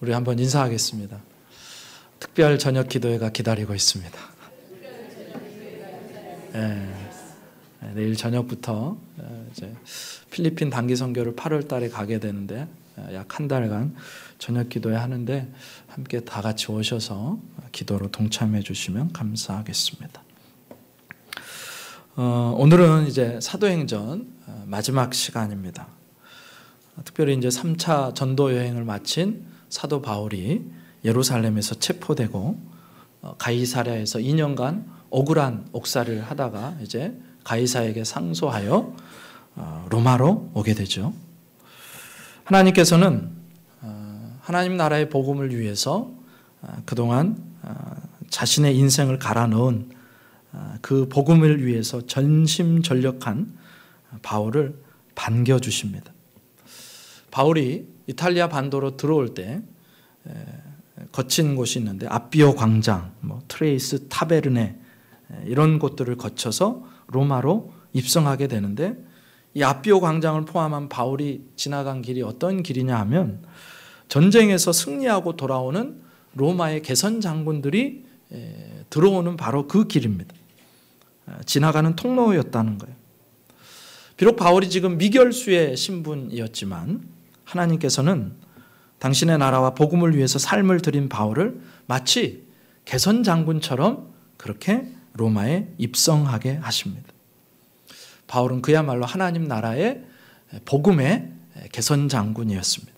우리 한번 인사하겠습니다. 특별 저녁 기도회가 기다리고 있습니다. 내일 저녁부터 이제 필리핀 단기 선교를 8월 달에 가게 되는데 약 한 달간 저녁 기도회 하는데 함께 다 같이 오셔서 기도로 동참해 주시면 감사하겠습니다. 오늘은 이제 사도행전 마지막 시간입니다. 특별히 이제 3차 전도 여행을 마친 사도 바울이 예루살렘에서 체포되고 가이사랴에서 2년간 억울한 옥살이를 하다가 이제 가이사에게 상소하여 로마로 오게 되죠. 하나님께서는 하나님 나라의 복음을 위해서 그동안 자신의 인생을 갈아 넣은 그 복음을 위해서 전심전력한 바울을 반겨주십니다. 바울이 이탈리아 반도로 들어올 때 거친 곳이 있는데 아비오 광장, 트레이스 타베르네 이런 곳들을 거쳐서 로마로 입성하게 되는데 이 아비오 광장을 포함한 바울이 지나간 길이 어떤 길이냐 하면 전쟁에서 승리하고 돌아오는 로마의 개선 장군들이 들어오는 바로 그 길입니다. 지나가는 통로였다는 거예요. 비록 바울이 지금 미결수의 신분이었지만 하나님께서는 당신의 나라와 복음을 위해서 삶을 드린 바울을 마치 개선 장군처럼 그렇게 로마에 입성하게 하십니다. 바울은 그야말로 하나님 나라의 복음의 개선 장군이었습니다.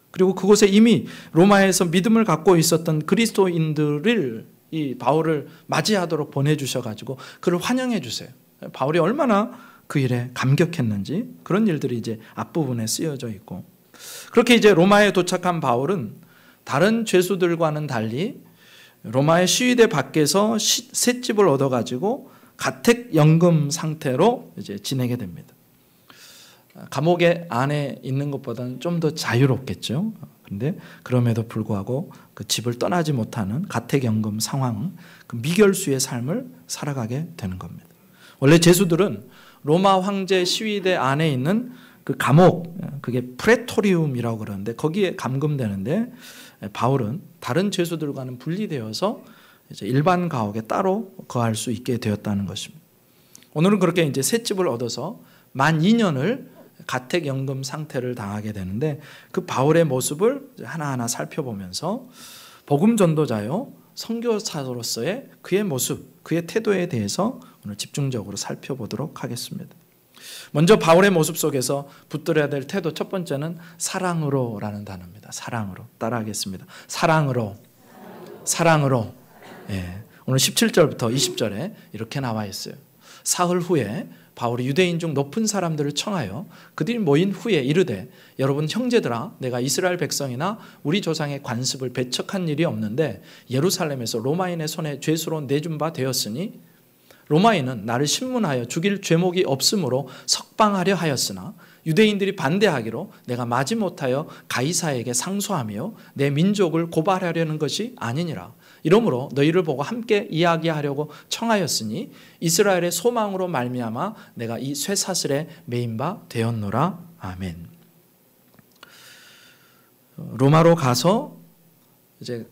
그리고 그곳에 이미 로마에서 믿음을 갖고 있었던 그리스도인들을 이 바울을 맞이하도록 보내주셔가지고 그를 환영해 주세요. 바울이 얼마나 그 일에 감격했는지 그런 일들이 이제 앞부분에 쓰여져 있고, 그렇게 이제 로마에 도착한 바울은 다른 죄수들과는 달리 로마의 시위대 밖에서 셋집을 얻어가지고 가택연금 상태로 이제 지내게 됩니다. 감옥의 안에 있는 것보다는 좀 더 자유롭겠죠. 그런데 그럼에도 불구하고 그 집을 떠나지 못하는 가택연금 상황, 그 미결수의 삶을 살아가게 되는 겁니다. 원래 죄수들은 로마 황제 시위대 안에 있는 그 감옥, 그게 프레토리움이라고 그러는데 거기에 감금되는데 바울은 다른 죄수들과는 분리되어서 이제 일반 가옥에 따로 거할 수 있게 되었다는 것입니다. 오늘은 그렇게 이제 새 집을 얻어서 만 2년을 가택연금 상태를 당하게 되는데 그 바울의 모습을 하나하나 살펴보면서 복음 전도자요 선교사로서의 그의 모습, 그의 태도에 대해서 오늘 집중적으로 살펴보도록 하겠습니다. 먼저 바울의 모습 속에서 붙들어야 될 태도 첫 번째는 사랑으로라는 단어입니다. 사랑으로 따라하겠습니다. 사랑으로. 오늘 17절부터 20절에 이렇게 나와 있어요. 사흘 후에 바울이 유대인 중 높은 사람들을 청하여 그들이 모인 후에 이르되 여러분 형제들아 내가 이스라엘 백성이나 우리 조상의 관습을 배척한 일이 없는데 예루살렘에서 로마인의 손에 죄수로 내준 바 되었으니 로마인은 나를 신문하여 죽일 죄목이 없으므로 석방하려 하였으나 유대인들이 반대하기로 내가 마지못하여 가이사에게 상소하며 내 민족을 고발하려는 것이 아니니라. 이러므로 너희를 보고 함께 이야기하려고 청하였으니 이스라엘의 소망으로 말미암아 내가 이 쇠사슬에 매인 바 되었노라. 아멘. 로마로 가서 이제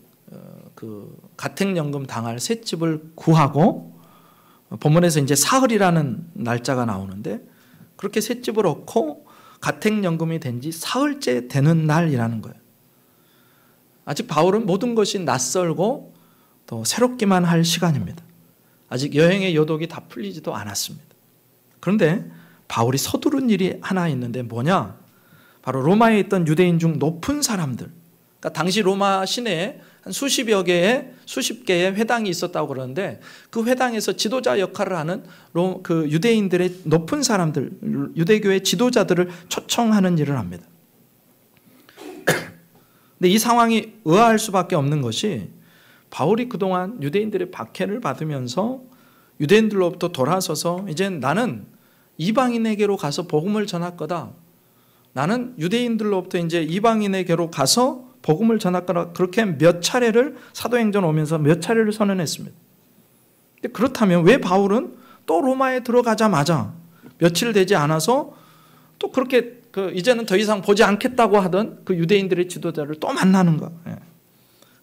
그 가택연금 당할 새 집을 구하고 본문에서 이제 사흘이라는 날짜가 나오는데 그렇게 새 집을 얻고 가택연금이 된 지 사흘째 되는 날이라는 거예요. 아직 바울은 모든 것이 낯설고 또 새롭기만 할 시간입니다. 아직 여행의 요독이 다 풀리지도 않았습니다. 그런데 바울이 서두른 일이 하나 있는데 뭐냐? 바로 로마에 있던 유대인 중 높은 사람들, 그러니까 당시 로마 시내에 한 수십 개의 회당이 있었다고 그러는데 그 회당에서 지도자 역할을 하는 그 유대인들의 높은 사람들, 유대교의 지도자들을 초청하는 일을 합니다. 근데 이 상황이 의아할 수밖에 없는 것이 바울이 그동안 유대인들의 박해를 받으면서 유대인들로부터 돌아서서 이제 나는 이방인에게로 가서 복음을 전할 거다. 나는 유대인들로부터 이제 이방인에게로 가서 복음을 전할 거다. 그렇게 몇 차례를 사도행전 오면서 몇 차례를 선언했습니다. 그렇다면 왜 바울은 또 로마에 들어가자마자 며칠 되지 않아서 또 그렇게 이제는 더 이상 보지 않겠다고 하던 그 유대인들의 지도자를 또 만나는가?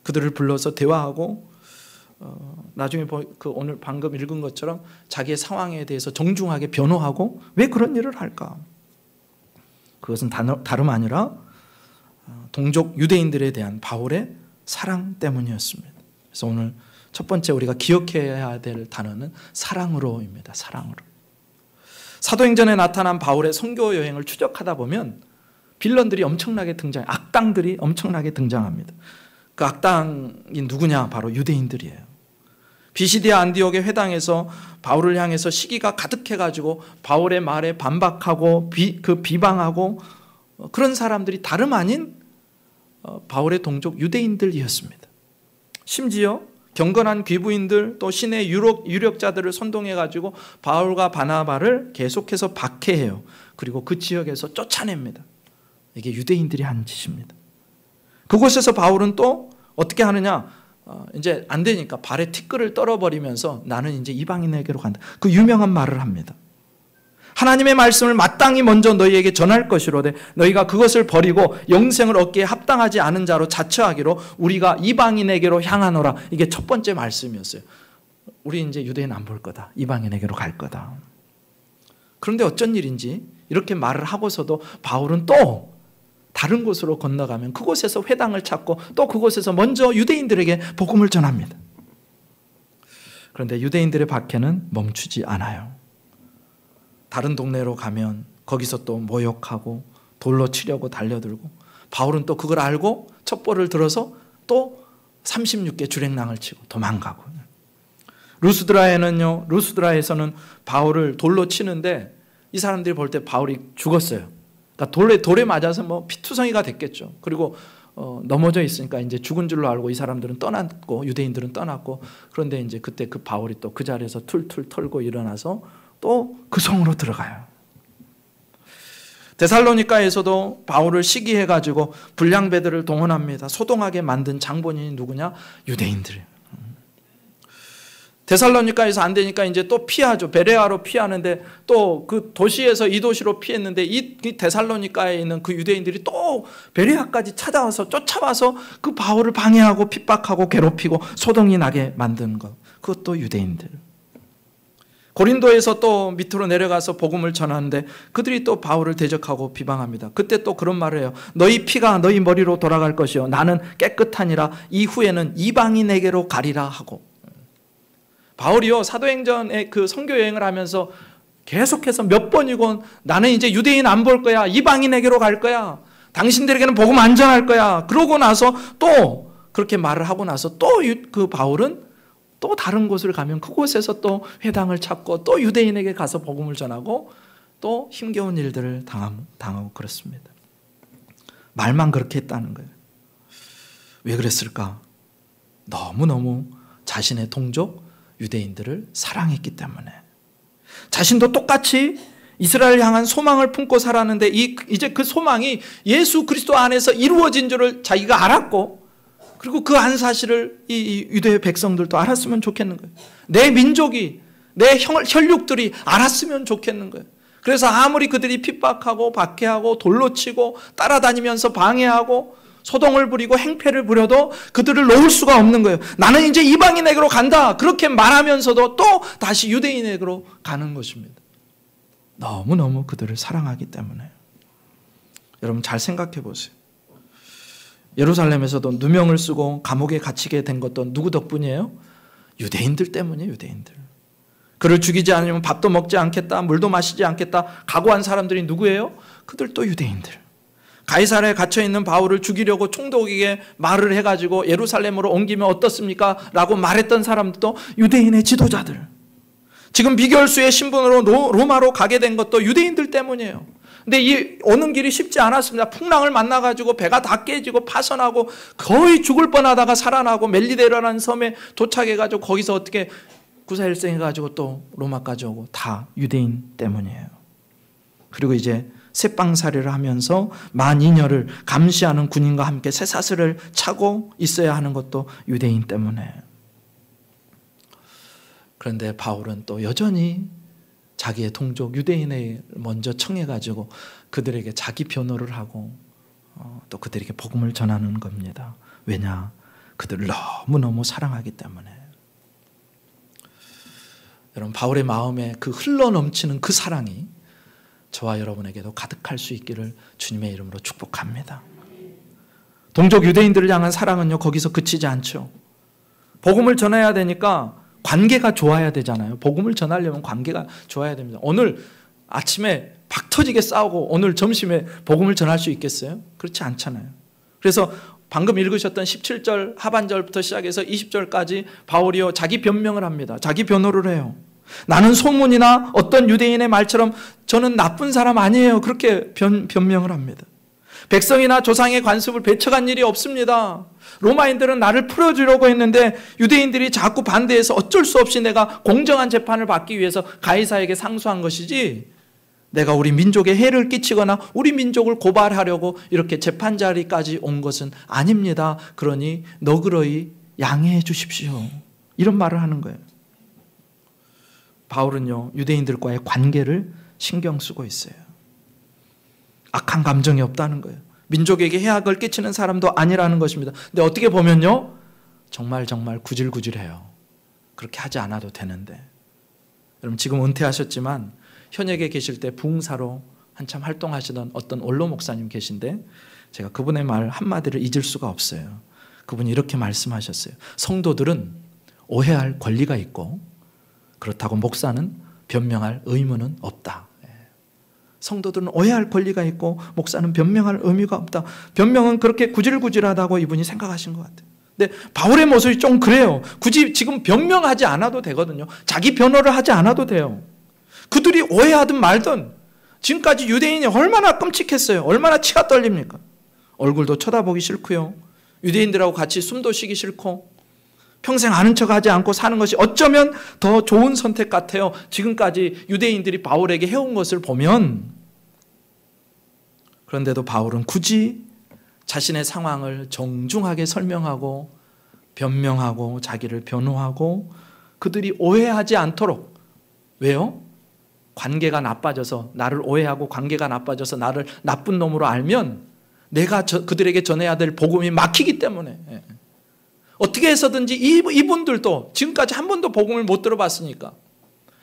그들을 불러서 대화하고 나중에 오늘 방금 읽은 것처럼 자기의 상황에 대해서 정중하게 변호하고 왜 그런 일을 할까? 그것은 다름 아니라 동족 유대인들에 대한 바울의 사랑 때문이었습니다. 그래서 오늘 첫 번째 우리가 기억해야 될 단어는 사랑으로입니다. 사랑으로. 사도행전에 나타난 바울의 선교 여행을 추적하다 보면 빌런들이 엄청나게 악당들이 엄청나게 등장합니다. 그 악당이 누구냐? 바로 유대인들이에요. 비시디아 안디옥의 회당에서 바울을 향해서 시기가 가득해가지고 바울의 말에 반박하고 비방하고 그런 사람들이 다름 아닌 바울의 동족 유대인들이었습니다. 심지어 경건한 귀부인들 또 신의 유력자들을 선동해가지고 바울과 바나바를 계속해서 박해해요. 그리고 그 지역에서 쫓아냅니다. 이게 유대인들이 한 짓입니다. 그곳에서 바울은 또 어떻게 하느냐? 이제 안 되니까 발에 티끌을 떨어버리면서 나는 이제 이방인에게로 간다. 그 유명한 말을 합니다. 하나님의 말씀을 마땅히 먼저 너희에게 전할 것이로되 너희가 그것을 버리고 영생을 얻기에 합당하지 않은 자로 자처하기로 우리가 이방인에게로 향하노라. 이게 첫 번째 말씀이었어요. 우리 이제 유대인 안 볼 거다. 이방인에게로 갈 거다. 그런데 어쩐 일인지 이렇게 말을 하고서도 바울은 또 다른 곳으로 건너가면 그곳에서 회당을 찾고 또 그곳에서 먼저 유대인들에게 복음을 전합니다. 그런데 유대인들의 박해는 멈추지 않아요. 다른 동네로 가면 거기서 또 모욕하고 돌로 치려고 달려들고 바울은 또 그걸 알고 첩보를 들어서 또 36개 주랭랑을 치고 도망가고. 루스드라에서는 바울을 돌로 치는데 이 사람들이 볼 때 바울이 죽었어요. 그러니까 돌에 맞아서 뭐 피투성이가 됐겠죠. 그리고 넘어져 있으니까 이제 죽은 줄로 알고 이 사람들은 떠났고 유대인들은 떠났고 그런데 이제 그때 그 바울이 또 그 자리에서 툴툴 털고 일어나서 또 그 성으로 들어가요. 데살로니가에서도 바울을 시기해가지고 불량배들을 동원합니다. 소동하게 만든 장본인이 누구냐? 유대인들이에요. 데살로니가에서 안 되니까 이제 또 피하죠. 베레아로 피하는데 또 그 도시에서 이 도시로 피했는데 이 데살로니가에 있는 그 유대인들이 또 베레아까지 찾아와서 쫓아와서 그 바울을 방해하고 핍박하고 괴롭히고 소동이 나게 만든 것. 그것도 유대인들. 고린도에서 또 밑으로 내려가서 복음을 전하는데 그들이 또 바울을 대적하고 비방합니다. 그때 또 그런 말을 해요. 너희 피가 너희 머리로 돌아갈 것이요 나는 깨끗하니라 이후에는 이방인에게로 가리라 하고. 바울이요 사도행전의 그 선교 여행을 하면서 계속해서 몇 번이고 나는 이제 유대인 안 볼 거야. 이방인에게로 갈 거야. 당신들에게는 복음 안 전할 거야. 그러고 나서 또 그렇게 말을 하고 나서 또 그 바울은 또 다른 곳을 가면 그곳에서 또 회당을 찾고 또 유대인에게 가서 복음을 전하고 또 힘겨운 일들을 당하고 그렇습니다. 말만 그렇게 했다는 거예요. 왜 그랬을까? 너무너무 자신의 동족 유대인들을 사랑했기 때문에. 자신도 똑같이 이스라엘 향한 소망을 품고 살았는데 이제 그 소망이 예수 그리스도 안에서 이루어진 줄을 자기가 알았고 그리고 그 한 사실을 이 유대 백성들도 알았으면 좋겠는 거예요. 내 민족이 내 혈육들이 알았으면 좋겠는 거예요. 그래서 아무리 그들이 핍박하고 박해하고 돌로 치고 따라다니면서 방해하고 소동을 부리고 행패를 부려도 그들을 놓을 수가 없는 거예요. 나는 이제 이방인에게로 간다. 그렇게 말하면서도 또 다시 유대인에게로 가는 것입니다. 너무너무 그들을 사랑하기 때문에. 여러분 잘 생각해 보세요. 예루살렘에서도 누명을 쓰고 감옥에 갇히게 된 것도 누구 덕분이에요? 유대인들 때문이에요. 유대인들. 그를 죽이지 않으면 밥도 먹지 않겠다. 물도 마시지 않겠다. 각오한 사람들이 누구예요? 그들도 유대인들. 가이사랴에 갇혀있는 바울을 죽이려고 총독에게 말을 해가지고 예루살렘으로 옮기면 어떻습니까? 라고 말했던 사람들도 유대인의 지도자들. 지금 미결수의 신분으로 로마로 가게 된 것도 유대인들 때문이에요. 근데 이 오는 길이 쉽지 않았습니다. 풍랑을 만나가지고 배가 다 깨지고 파손하고 거의 죽을 뻔하다가 살아나고 멜리데라는 섬에 도착해가지고 거기서 어떻게 구사일생해가지고 또 로마까지 오고 다 유대인 때문이에요. 그리고 이제 쇠빵살이를 하면서 만인여를 감시하는 군인과 함께 쇠사슬을 차고 있어야 하는 것도 유대인 때문에. 그런데 바울은 또 여전히 자기의 동족 유대인을 먼저 청해가지고 그들에게 자기 변호를 하고 또 그들에게 복음을 전하는 겁니다. 왜냐? 그들을 너무너무 사랑하기 때문에. 여러분, 바울의 마음에 그 흘러넘치는 그 사랑이 저와 여러분에게도 가득할 수 있기를 주님의 이름으로 축복합니다. 동족 유대인들을 향한 사랑은요, 거기서 그치지 않죠. 복음을 전해야 되니까 관계가 좋아야 되잖아요. 복음을 전하려면 관계가 좋아야 됩니다. 오늘 아침에 박 터지게 싸우고 오늘 점심에 복음을 전할 수 있겠어요? 그렇지 않잖아요. 그래서 방금 읽으셨던 17절 하반절부터 시작해서 20절까지 바울이요, 자기 변명을 합니다. 자기 변호를 해요. 나는 소문이나 어떤 유대인의 말처럼 저는 나쁜 사람 아니에요. 그렇게 변명을 합니다. 백성이나 조상의 관습을 배척한 일이 없습니다. 로마인들은 나를 풀어주려고 했는데 유대인들이 자꾸 반대해서 어쩔 수 없이 내가 공정한 재판을 받기 위해서 가이사에게 상소한 것이지, 내가 우리 민족에 해를 끼치거나 우리 민족을 고발하려고 이렇게 재판 자리까지 온 것은 아닙니다. 그러니 너그러이 양해해 주십시오. 이런 말을 하는 거예요. 바울은요, 유대인들과의 관계를 신경 쓰고 있어요. 악한 감정이 없다는 거예요. 민족에게 해악을 끼치는 사람도 아니라는 것입니다. 근데 어떻게 보면요, 정말 구질구질해요. 그렇게 하지 않아도 되는데. 여러분, 지금 은퇴하셨지만 현역에 계실 때 부흥사로 한참 활동하시던 어떤 원로 목사님 계신데, 제가 그분의 말 한마디를 잊을 수가 없어요. 그분이 이렇게 말씀하셨어요. 성도들은 오해할 권리가 있고 그렇다고 목사는 변명할 의무는 없다. 성도들은 오해할 권리가 있고 목사는 변명할 의무가 없다. 변명은 그렇게 구질구질하다고 이분이 생각하신 것 같아요. 근데 바울의 모습이 좀 그래요. 굳이 지금 변명하지 않아도 되거든요. 자기 변호를 하지 않아도 돼요. 그들이 오해하든 말든 지금까지 유대인이 얼마나 끔찍했어요. 얼마나 치가 떨립니까? 얼굴도 쳐다보기 싫고요. 유대인들하고 같이 숨도 쉬기 싫고 평생 아는 척하지 않고 사는 것이 어쩌면 더 좋은 선택 같아요. 지금까지 유대인들이 바울에게 해온 것을 보면. 그런데도 바울은 굳이 자신의 상황을 정중하게 설명하고 변명하고 자기를 변호하고 그들이 오해하지 않도록. 왜요? 관계가 나빠져서, 나를 오해하고 관계가 나빠져서 나를 나쁜 놈으로 알면 내가 그들에게 전해야 될 복음이 막히기 때문에. 어떻게 해서든지 이분들도 지금까지 한 번도 복음을 못 들어봤으니까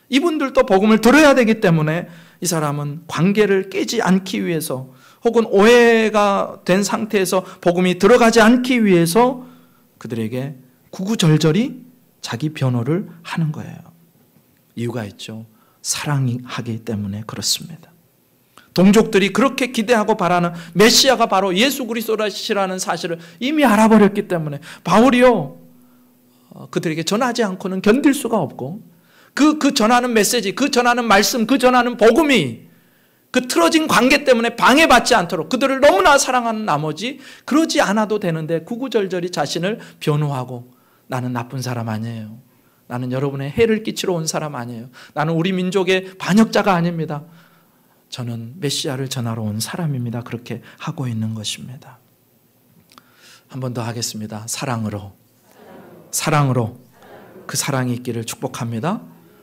이분들도 복음을 들어야 되기 때문에 이 사람은 관계를 깨지 않기 위해서, 혹은 오해가 된 상태에서 복음이 들어가지 않기 위해서 그들에게 구구절절히 자기 변호를 하는 거예요. 이유가 있죠. 사랑하기 때문에 그렇습니다. 동족들이 그렇게 기대하고 바라는 메시아가 바로 예수 그리스도라는 사실을 이미 알아버렸기 때문에 바울이요, 그들에게 전하지 않고는 견딜 수가 없고, 그 전하는 메시지, 그 전하는 말씀, 그 전하는 복음이 그 틀어진 관계 때문에 방해받지 않도록 그들을 너무나 사랑하는 나머지 그러지 않아도 되는데 구구절절히 자신을 변호하고, 나는 나쁜 사람 아니에요. 나는 여러분의 해를 끼치러 온 사람 아니에요. 나는 우리 민족의 반역자가 아닙니다. 저는 메시아를 전하러 온 사람입니다. 그렇게 하고 있는 것입니다. 한 번 더 하겠습니다. 사랑으로 그 사랑이 있기를 축복합니다.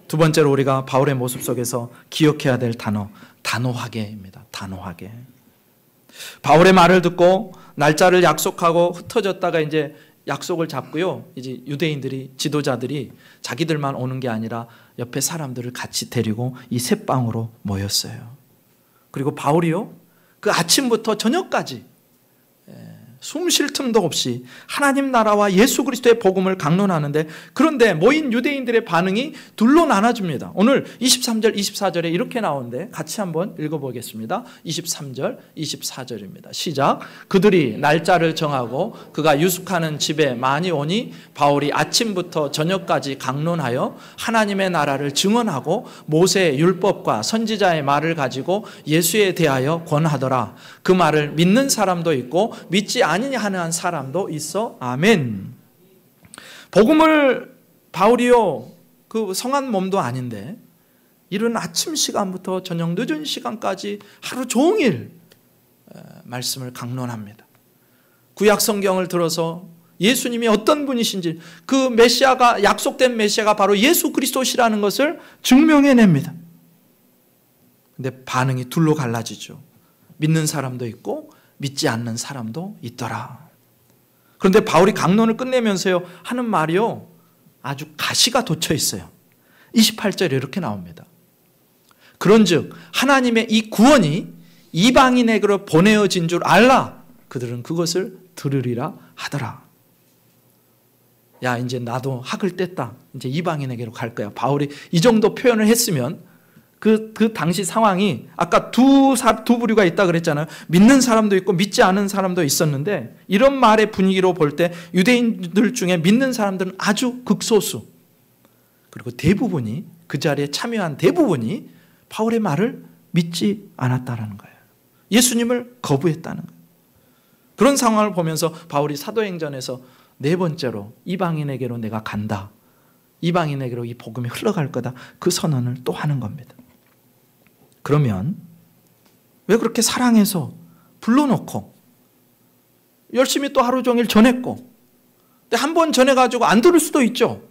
두 번째로 우리가 바울의 모습 속에서 기억해야 될 단어, 단호하게입니다. 단호하게. 바울의 말을 듣고 날짜를 약속하고 흩어졌다가 이제 약속을 잡고요, 이제 유대인들이, 지도자들이 자기들만 오는 게 아니라 옆에 사람들을 같이 데리고 이 셋방으로 모였어요. 그리고 바울이요, 그 아침부터 저녁까지 숨 쉴 틈도 없이 하나님 나라와 예수 그리스도의 복음을 강론하는데, 그런데 모인 유대인들의 반응이 둘로 나눠집니다. 오늘 23절, 24절에 이렇게 나오는데 같이 한번 읽어보겠습니다. 23절, 24절입니다. 시작. 그들이 날짜를 정하고 그가 유숙하는 집에 많이 오니 바울이 아침부터 저녁까지 강론하여 하나님의 나라를 증언하고 모세의 율법과 선지자의 말을 가지고 예수에 대하여 권하더라. 그 말을 믿는 사람도 있고 믿지 아니냐 하는 사람도 있어. 아멘. 복음을 바울이요, 그 성한 몸도 아닌데 이른 아침 시간부터 저녁 늦은 시간까지 하루 종일 말씀을 강론합니다. 구약 성경을 들어서 예수님이 어떤 분이신지, 그 메시아가, 약속된 메시아가 바로 예수 그리스도시라는 것을 증명해냅니다. 근데 반응이 둘로 갈라지죠. 믿는 사람도 있고 믿지 않는 사람도 있더라. 그런데 바울이 강론을 끝내면서요 하는 말이요 아주 가시가 돋쳐 있어요. 28절에 이렇게 나옵니다. 그런즉 하나님의 이 구원이 이방인에게로 보내어진 줄 알라. 그들은 그것을 들으리라 하더라. 야, 이제 나도 학을 뗐다. 이제 이방인에게로 갈 거야. 바울이 이 정도 표현을 했으면 그 당시 상황이 아까 두 부류가 있다 그랬잖아요. 믿는 사람도 있고 믿지 않은 사람도 있었는데 이런 말의 분위기로 볼 때 유대인들 중에 믿는 사람들은 아주 극소수, 그리고 대부분이, 그 자리에 참여한 대부분이 바울의 말을 믿지 않았다라는 거예요. 예수님을 거부했다는 거예요. 그런 상황을 보면서 바울이 사도행전에서 네 번째로 이방인에게로 내가 간다, 이방인에게로 이 복음이 흘러갈 거다, 그 선언을 또 하는 겁니다. 그러면 왜 그렇게 사랑해서 불러놓고 열심히 또 하루 종일 전했고, 근데 한 번 전해가지고 안 들을 수도 있죠.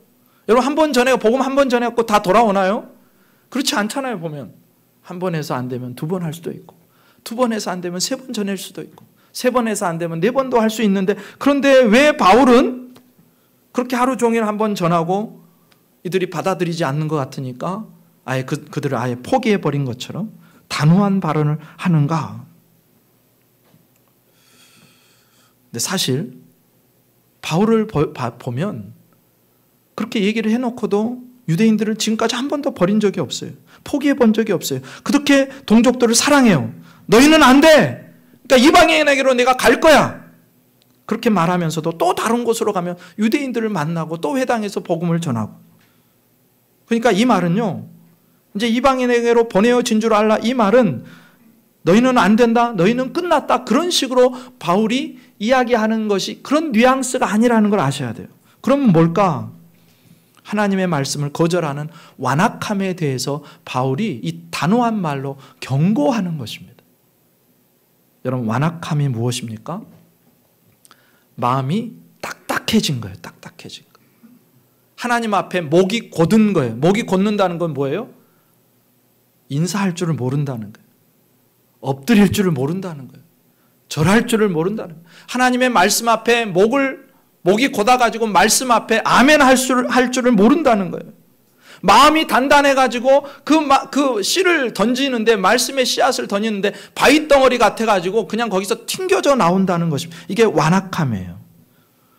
여러분, 한 번 전해, 복음 한 번 전해갖고 다 돌아오나요? 그렇지 않잖아요. 보면 한 번 해서 안 되면 두 번 할 수도 있고, 두 번 해서 안 되면 세 번 전할 수도 있고, 세 번 해서 안 되면 네 번도 할 수 있는데, 그런데 왜 바울은 그렇게 하루 종일 한 번 전하고 이들이 받아들이지 않는 것 같으니까 아예 그들을 아예 포기해버린 것처럼 단호한 발언을 하는가? 근데 사실 바울을 보면 그렇게 얘기를 해놓고도 유대인들을 지금까지 한 번도 버린 적이 없어요. 포기해본 적이 없어요. 그렇게 동족들을 사랑해요. 너희는 안 돼. 그러니까 이방인에게로 내가 갈 거야. 그렇게 말하면서도 또 다른 곳으로 가면 유대인들을 만나고 또 회당에서 복음을 전하고. 그러니까 이 말은요, 이제 이방인에게로 보내어진 줄 알라, 이 말은 너희는 안 된다, 너희는 끝났다, 그런 식으로 바울이 이야기하는 것이 그런 뉘앙스가 아니라는 걸 아셔야 돼요. 그러면 뭘까? 하나님의 말씀을 거절하는 완악함에 대해서 바울이 이 단호한 말로 경고하는 것입니다. 여러분, 완악함이 무엇입니까? 마음이 딱딱해진 거예요. 딱딱해진 거. 하나님 앞에 목이 곧은 거예요. 목이 곧는다는 건 뭐예요? 인사할 줄을 모른다는 거예요. 엎드릴 줄을 모른다는 거예요. 절할 줄을 모른다는 거예요. 하나님의 말씀 앞에 목이 곧아가지고 말씀 앞에 아멘 할 줄을 모른다는 거예요. 마음이 단단해가지고 그 씨를 던지는데, 말씀의 씨앗을 던지는데 바위덩어리 같아가지고 그냥 거기서 튕겨져 나온다는 것입니다. 이게 완악함이에요.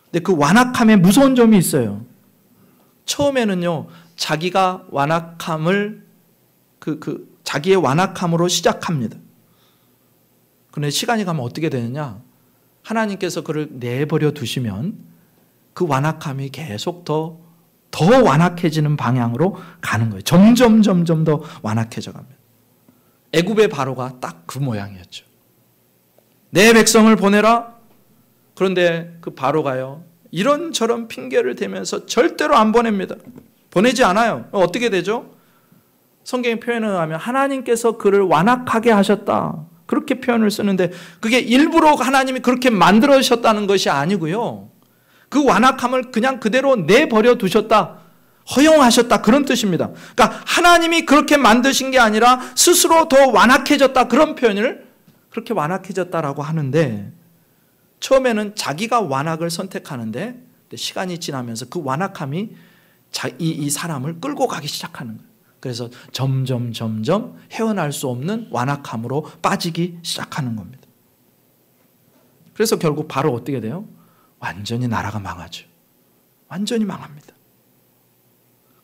근데 그 완악함에 무서운 점이 있어요. 처음에는요, 자기가 완악함을 자기의 완악함으로 시작합니다. 그런데 시간이 가면 어떻게 되느냐? 하나님께서 그를 내버려 두시면 그 완악함이 계속 더 완악해지는 방향으로 가는 거예요. 점점 더 완악해져 갑니다. 애굽의 바로가 딱 그 모양이었죠. 내 백성을 보내라. 그런데 그 바로가요, 이런저런 핑계를 대면서 절대로 안 보냅니다. 보내지 않아요. 어떻게 되죠? 성경의 표현을 하면 하나님께서 그를 완악하게 하셨다, 그렇게 표현을 쓰는데, 그게 일부러 하나님이 그렇게 만들어주셨다는 것이 아니고요, 그 완악함을 그냥 그대로 내버려 두셨다, 허용하셨다, 그런 뜻입니다. 그러니까 하나님이 그렇게 만드신 게 아니라 스스로 더 완악해졌다, 그런 표현을, 그렇게 완악해졌다라고 하는데, 처음에는 자기가 완악을 선택하는데 시간이 지나면서 그 완악함이 이 사람을 끌고 가기 시작하는 거예요. 그래서 점점 헤어날 수 없는 완악함으로 빠지기 시작하는 겁니다. 그래서 결국 바로 어떻게 돼요? 완전히 나라가 망하죠. 완전히 망합니다.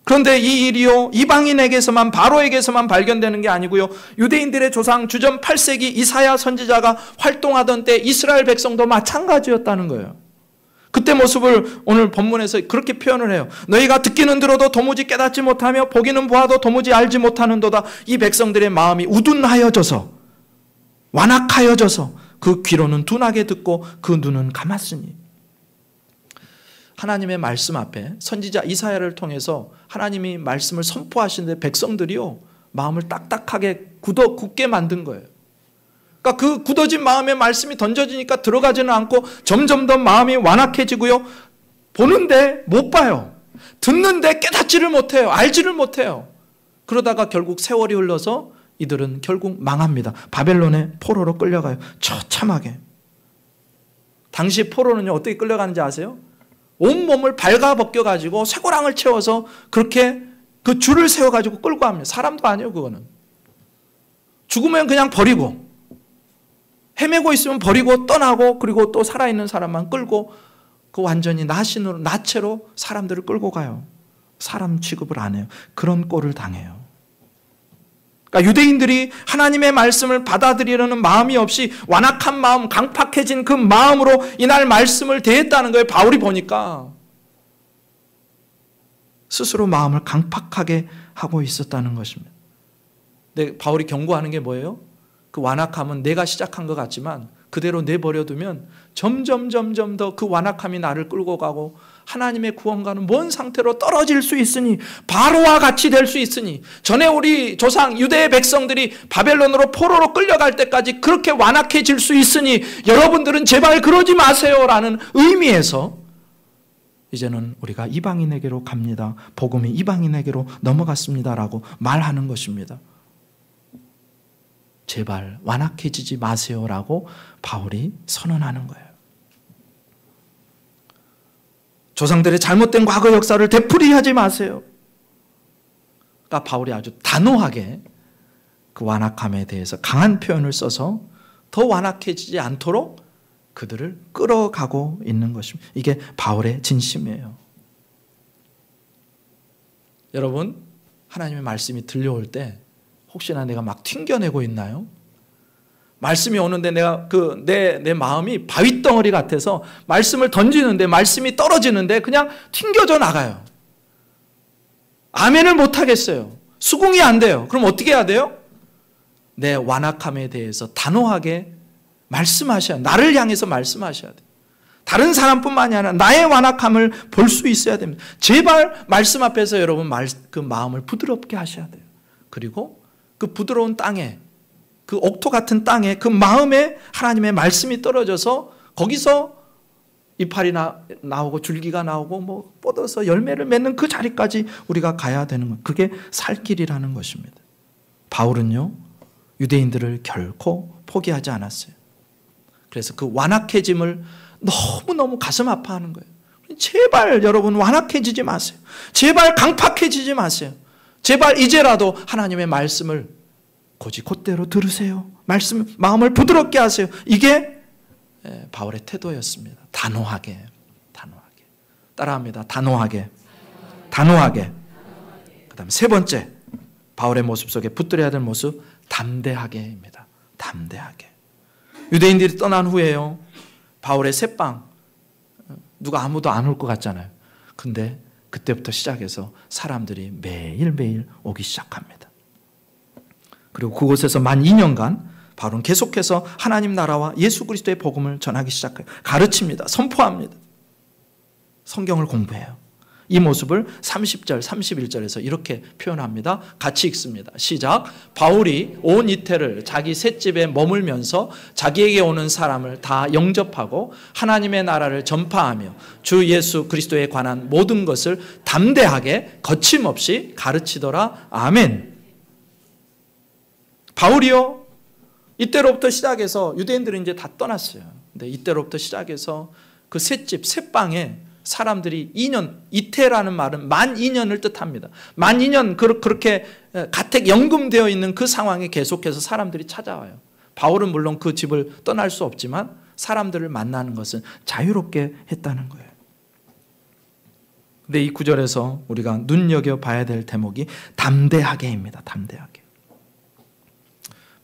그런데 이 일이요, 이방인에게서만, 바로에게서만 발견되는 게 아니고요, 유대인들의 조상 주전 8세기 이사야 선지자가 활동하던 때 이스라엘 백성도 마찬가지였다는 거예요. 그때 모습을 오늘 본문에서 그렇게 표현을 해요. 너희가 듣기는 들어도 도무지 깨닫지 못하며 보기는 보아도 도무지 알지 못하는도다. 이 백성들의 마음이 우둔하여져서, 완악하여져서 그 귀로는 둔하게 듣고 그 눈은 감았으니. 하나님의 말씀 앞에 선지자 이사야를 통해서 하나님이 말씀을 선포하시는데 백성들이요, 마음을 딱딱하게 굳게 만든 거예요. 그러니까 그 굳어진 마음에 말씀이 던져지니까 들어가지는 않고 점점 더 마음이 완악해지고요, 보는데 못 봐요. 듣는데 깨닫지를 못해요. 알지를 못해요. 그러다가 결국 세월이 흘러서 이들은 결국 망합니다. 바벨론의 포로로 끌려가요. 처참하게. 당시 포로는요, 어떻게 끌려가는지 아세요? 온몸을 발가벗겨가지고 쇠고랑을 채워서 그렇게 그 줄을 세워가지고 끌고 갑니다. 사람도 아니에요, 그거는. 죽으면 그냥 버리고, 헤매고 있으면 버리고 떠나고, 그리고 또 살아있는 사람만 끌고, 그 완전히 나체로 사람들을 끌고 가요. 사람 취급을 안 해요. 그런 꼴을 당해요. 그러니까 유대인들이 하나님의 말씀을 받아들이려는 마음이 없이 완악한 마음, 강팍해진 그 마음으로 이날 말씀을 대했다는 거예요. 바울이 보니까 스스로 마음을 강팍하게 하고 있었다는 것입니다. 근데 바울이 경고하는 게 뭐예요? 그 완악함은 내가 시작한 것 같지만 그대로 내버려두면 점점 더 그 완악함이 나를 끌고 가고 하나님의 구원과는 먼 상태로 떨어질 수 있으니, 바로와 같이 될 수 있으니, 전에 우리 조상 유대의 백성들이 바벨론으로 포로로 끌려갈 때까지 그렇게 완악해질 수 있으니 여러분들은 제발 그러지 마세요라는 의미에서 이제는 우리가 이방인에게로 갑니다. 복음이 이방인에게로 넘어갔습니다라고 말하는 것입니다. 제발 완악해지지 마세요라고 바울이 선언하는 거예요. 조상들의 잘못된 과거 역사를 되풀이하지 마세요. 그러니까 바울이 아주 단호하게 그 완악함에 대해서 강한 표현을 써서 더 완악해지지 않도록 그들을 끌어가고 있는 것입니다. 이게 바울의 진심이에요. 여러분, 하나님의 말씀이 들려올 때 혹시나 내가 막 튕겨내고 있나요? 말씀이 오는데 내가 내 마음이 바위덩어리 같아서 말씀을 던지는데 말씀이 떨어지는데 그냥 튕겨져 나가요. 아멘을 못 하겠어요. 수긍이 안 돼요. 그럼 어떻게 해야 돼요? 내 완악함에 대해서 단호하게 말씀하셔야, 나를 향해서 말씀하셔야 돼요. 다른 사람뿐만이 아니라 나의 완악함을 볼 수 있어야 됩니다. 제발 말씀 앞에서 여러분 그 마음을 부드럽게 하셔야 돼요. 그리고 그 부드러운 땅에, 그 옥토 같은 땅에 그 마음에 하나님의 말씀이 떨어져서 거기서 이파리 나오고 줄기가 나오고 뭐 뻗어서 열매를 맺는 그 자리까지 우리가 가야 되는 것. 그게 살 길이라는 것입니다. 바울은요, 유대인들을 결코 포기하지 않았어요. 그래서 그 완악해짐을 너무너무 가슴 아파하는 거예요. 제발 여러분 완악해지지 마세요. 제발 강팍해지지 마세요. 제발 이제라도 하나님의 말씀을 곧대로 들으세요. 마음을 부드럽게 하세요. 이게 바울의 태도였습니다. 단호하게. 따라합니다. 단호하게. 그 다음 세 번째, 바울의 모습 속에 붙들어야 될 모습, 담대하게입니다. 담대하게. 유대인들이 떠난 후에요, 바울의 새빵, 누가 아무도 안 올 것 같잖아요. 근데 그때부터 시작해서 사람들이 매일매일 오기 시작합니다. 그리고 그곳에서 만 2년간 바울은 계속해서 하나님 나라와 예수 그리스도의 복음을 전하기 시작해요. 가르칩니다. 선포합니다. 성경을 공부해요. 이 모습을 30절, 31절에서 이렇게 표현합니다. 같이 읽습니다. 시작. 바울이 온 이태를 자기 셋집에 머물면서 자기에게 오는 사람을 다 영접하고 하나님의 나라를 전파하며 주 예수 그리스도에 관한 모든 것을 담대하게 거침없이 가르치더라. 아멘. 바울이요, 이때로부터 시작해서 유대인들은 이제 다 떠났어요. 근데 이때로부터 시작해서 그 셋집, 셋방에 사람들이 2년, 이태라는 말은 만 2년을 뜻합니다. 만 2년 그렇게 가택 연금되어 있는 그 상황에 계속해서 사람들이 찾아와요. 바울은 물론 그 집을 떠날 수 없지만 사람들을 만나는 것은 자유롭게 했다는 거예요. 근데 이 구절에서 우리가 눈여겨봐야 될 대목이 담대하게입니다. 담대하게.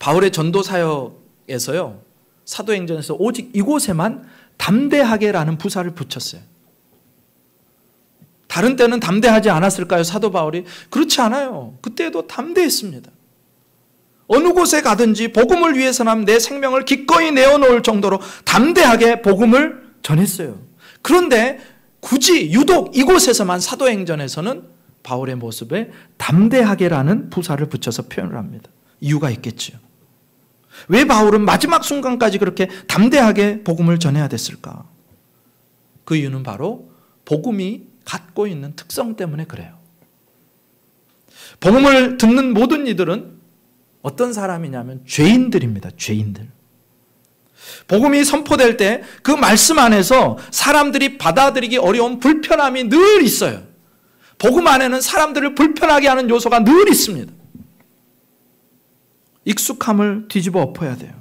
바울의 전도 사역에서요, 사도행전에서 오직 이곳에만 담대하게라는 부사를 붙였어요. 다른 때는 담대하지 않았을까요? 사도 바울이? 그렇지 않아요. 그때도 담대했습니다. 어느 곳에 가든지 복음을 위해서는 내 생명을 기꺼이 내어놓을 정도로 담대하게 복음을 전했어요. 그런데 굳이 유독 이곳에서만 사도행전에서는 바울의 모습에 담대하게라는 부사를 붙여서 표현을 합니다. 이유가 있겠지요. 왜 바울은 마지막 순간까지 그렇게 담대하게 복음을 전해야 됐을까? 그 이유는 바로 복음이 갖고 있는 특성 때문에 그래요. 복음을 듣는 모든 이들은 어떤 사람이냐면 죄인들입니다. 죄인들. 복음이 선포될 때 그 말씀 안에서 사람들이 받아들이기 어려운 불편함이 늘 있어요. 복음 안에는 사람들을 불편하게 하는 요소가 늘 있습니다. 익숙함을 뒤집어 엎어야 돼요.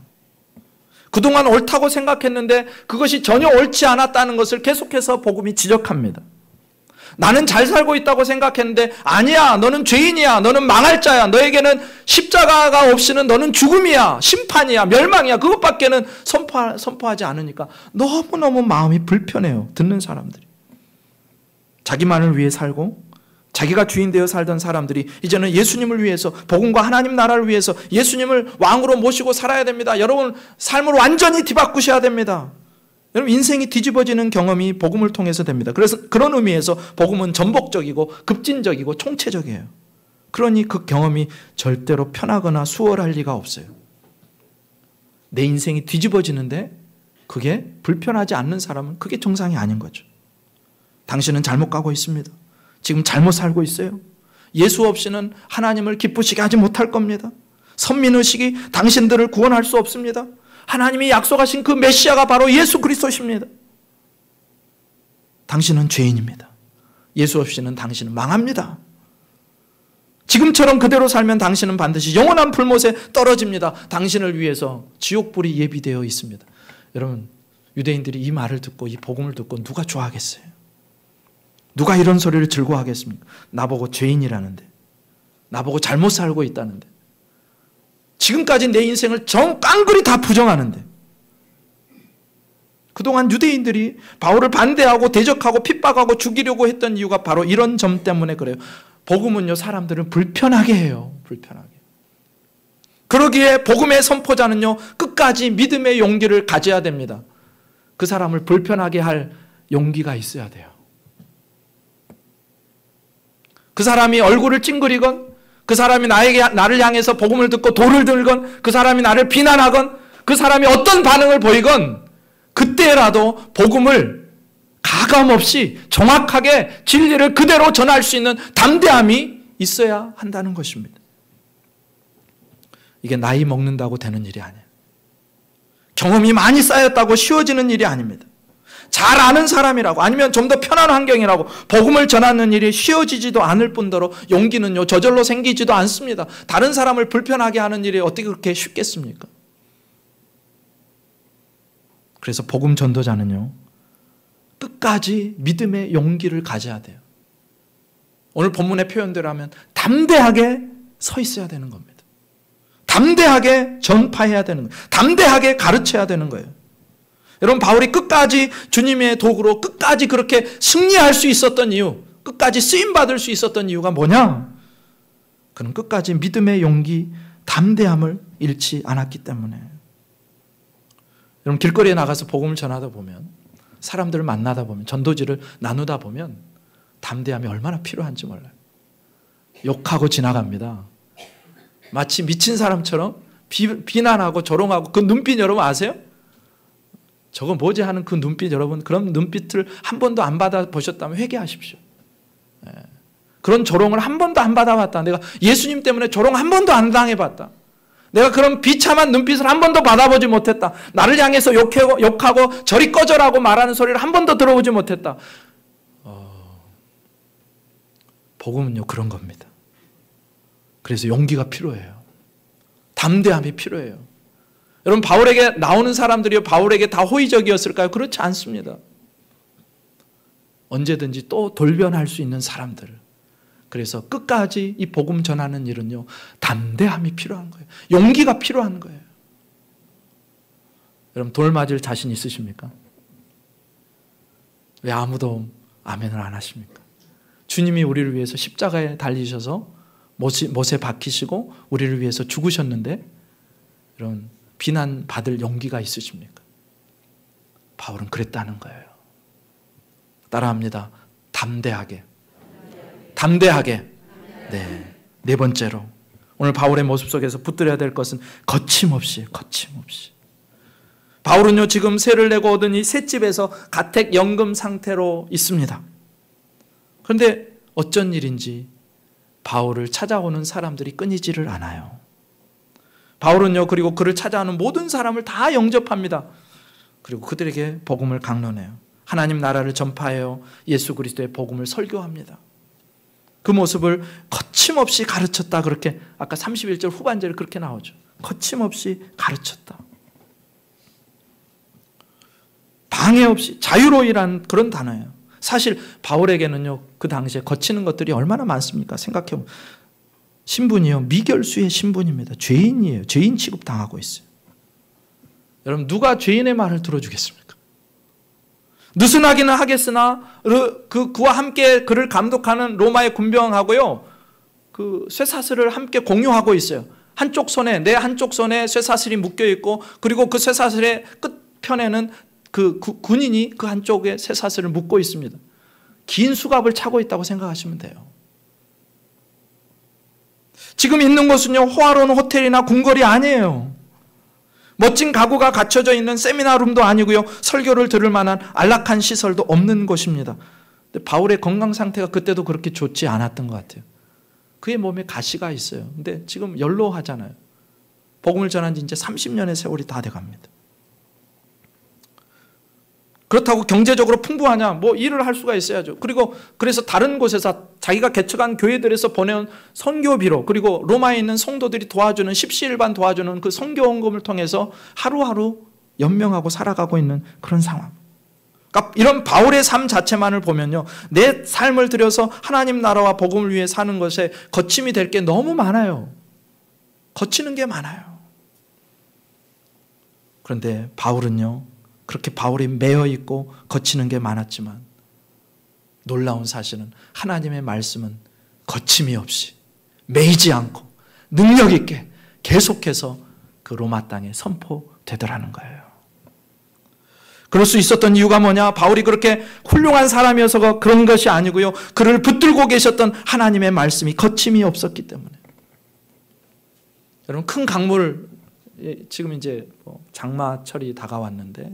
그동안 옳다고 생각했는데 그것이 전혀 옳지 않았다는 것을 계속해서 복음이 지적합니다. 나는 잘 살고 있다고 생각했는데 아니야, 너는 죄인이야, 너는 망할 자야, 너에게는 십자가가 없이는 너는 죽음이야, 심판이야, 멸망이야, 그것밖에는 선포하지 않으니까 너무너무 마음이 불편해요. 듣는 사람들이. 자기만을 위해 살고 자기가 주인 되어 살던 사람들이 이제는 예수님을 위해서, 복음과 하나님 나라를 위해서 예수님을 왕으로 모시고 살아야 됩니다. 여러분 삶을 완전히 뒤바꾸셔야 됩니다. 여러분 인생이 뒤집어지는 경험이 복음을 통해서 됩니다. 그래서 그런 의미에서 복음은 전복적이고 급진적이고 총체적이에요. 그러니 그 경험이 절대로 편하거나 수월할 리가 없어요. 내 인생이 뒤집어지는데 그게 불편하지 않는 사람은 그게 정상이 아닌 거죠. 당신은 잘못 가고 있습니다. 지금 잘못 살고 있어요. 예수 없이는 하나님을 기쁘시게 하지 못할 겁니다. 선민의식이 당신들을 구원할 수 없습니다. 하나님이 약속하신 그 메시아가 바로 예수 그리스도십니다. 당신은 죄인입니다. 예수 없이는 당신은 망합니다. 지금처럼 그대로 살면 당신은 반드시 영원한 불못에 떨어집니다. 당신을 위해서 지옥불이 예비되어 있습니다. 여러분, 유대인들이 이 말을 듣고 이 복음을 듣고 누가 좋아하겠어요? 누가 이런 소리를 즐거워하겠습니까? 나보고 죄인이라는데, 나보고 잘못 살고 있다는데, 지금까지 내 인생을 깡그리 다 부정하는데, 그동안 유대인들이 바울을 반대하고 대적하고 핍박하고 죽이려고 했던 이유가 바로 이런 점 때문에 그래요. 복음은요, 사람들을 불편하게 해요. 불편하게. 그러기에 복음의 선포자는요, 끝까지 믿음의 용기를 가져야 됩니다. 그 사람을 불편하게 할 용기가 있어야 돼요. 그 사람이 얼굴을 찡그리건, 그 사람이 나를 향해서 복음을 듣고 돌을 들건, 그 사람이 나를 비난하건, 그 사람이 어떤 반응을 보이건 그때라도 복음을 가감없이 정확하게 진리를 그대로 전할 수 있는 담대함이 있어야 한다는 것입니다. 이게 나이 먹는다고 되는 일이 아니에요. 경험이 많이 쌓였다고 쉬워지는 일이 아닙니다. 잘 아는 사람이라고, 아니면 좀 더 편한 환경이라고 복음을 전하는 일이 쉬워지지도 않을 뿐더러 용기는요 저절로 생기지도 않습니다. 다른 사람을 불편하게 하는 일이 어떻게 그렇게 쉽겠습니까? 그래서 복음 전도자는요 끝까지 믿음의 용기를 가져야 돼요. 오늘 본문의 표현대로 하면 담대하게 서 있어야 되는 겁니다. 담대하게 전파해야 되는 거예요. 담대하게 가르쳐야 되는 거예요. 여러분, 바울이 끝까지 주님의 도구로 끝까지 그렇게 승리할 수 있었던 이유, 끝까지 쓰임받을 수 있었던 이유가 뭐냐? 그는 끝까지 믿음의 용기, 담대함을 잃지 않았기 때문에. 여러분, 길거리에 나가서 복음을 전하다 보면, 사람들을 만나다 보면, 전도지를 나누다 보면 담대함이 얼마나 필요한지 몰라요. 욕하고 지나갑니다. 마치 미친 사람처럼 비난하고 조롱하고, 그 눈빛 여러분 아세요? 저거 뭐지 하는 그 눈빛, 여러분 그런 눈빛을 한 번도 안 받아보셨다면 회개하십시오. 그런 조롱을 한 번도 안 받아봤다. 내가 예수님 때문에 조롱 한 번도 안 당해봤다. 내가 그런 비참한 눈빛을 한 번도 받아보지 못했다. 나를 향해서 욕하고 저리 꺼져라고 말하는 소리를 한 번도 들어보지 못했다. 복음은요 그런 겁니다. 그래서 용기가 필요해요. 담대함이 필요해요. 여러분, 바울에게 나오는 사람들이요 바울에게 다 호의적이었을까요? 그렇지 않습니다. 언제든지 또 돌변할 수 있는 사람들. 그래서 끝까지 이 복음 전하는 일은요 담대함이 필요한 거예요. 용기가 필요한 거예요. 여러분, 돌 맞을 자신 있으십니까? 왜 아무도 아멘을 안 하십니까? 주님이 우리를 위해서 십자가에 달리셔서 못에 박히시고 우리를 위해서 죽으셨는데, 여러분 비난받을 용기가 있으십니까? 바울은 그랬다는 거예요. 따라합니다. 담대하게. 담대하게. 네. 네 번째로 오늘 바울의 모습 속에서 붙들어야 될 것은 거침없이. 바울은요 지금 세를 내고 얻은 이 셋집에서 가택 연금 상태로 있습니다. 그런데 어쩐 일인지 바울을 찾아오는 사람들이 끊이지를 않아요. 바울은요, 그리고 그를 찾아오는 모든 사람을 다 영접합니다. 그리고 그들에게 복음을 강론해요. 하나님 나라를 전파해요. 예수 그리스도의 복음을 설교합니다. 그 모습을 거침없이 가르쳤다. 그렇게 아까 31절 후반절에 그렇게 나오죠. 거침없이 가르쳤다. 방해 없이 자유로이란 그런 단어예요. 사실 바울에게는요, 그 당시에 거치는 것들이 얼마나 많습니까? 생각해보면 신분이요, 미결수의 신분입니다. 죄인이에요. 죄인 취급 당하고 있어요. 여러분, 누가 죄인의 말을 들어주겠습니까? 느슨하기는 하겠으나 그와 함께 그를 감독하는 로마의 군병하고요, 그 쇠사슬을 함께 공유하고 있어요. 한쪽 손에, 내 한쪽 손에 쇠사슬이 묶여 있고, 그리고 그 쇠사슬의 끝편에는 그 군인이 그 한쪽에 쇠사슬을 묶고 있습니다. 긴 수갑을 차고 있다고 생각하시면 돼요. 지금 있는 곳은요, 호화로운 호텔이나 궁궐이 아니에요. 멋진 가구가 갖춰져 있는 세미나룸도 아니고요, 설교를 들을 만한 안락한 시설도 없는 곳입니다. 근데 바울의 건강 상태가 그때도 그렇게 좋지 않았던 것 같아요. 그의 몸에 가시가 있어요. 근데 지금 연로하잖아요. 복음을 전한 지 이제 30년의 세월이 다 돼갑니다. 그렇다고 경제적으로 풍부하냐? 뭐 일을 할 수가 있어야죠. 그리고 그래서 다른 곳에서 자기가 개척한 교회들에서 보내온 선교비로, 그리고 로마에 있는 성도들이 도와주는 십시일반 도와주는 그 선교원금을 통해서 하루하루 연명하고 살아가고 있는 그런 상황. 그러니까 이런 바울의 삶 자체만을 보면요, 내 삶을 들여서 하나님 나라와 복음을 위해 사는 것에 거침이 될 게 너무 많아요. 거치는 게 많아요. 그런데 바울은요, 그렇게 바울이 매여 있고 거치는 게 많았지만 놀라운 사실은 하나님의 말씀은 거침이 없이 매이지 않고 능력 있게 계속해서 그 로마 땅에 선포되더라는 거예요. 그럴 수 있었던 이유가 뭐냐? 바울이 그렇게 훌륭한 사람이어서 그런 것이 아니고요, 그를 붙들고 계셨던 하나님의 말씀이 거침이 없었기 때문에. 여러분, 큰 강물, 지금 이제 장마철이 다가왔는데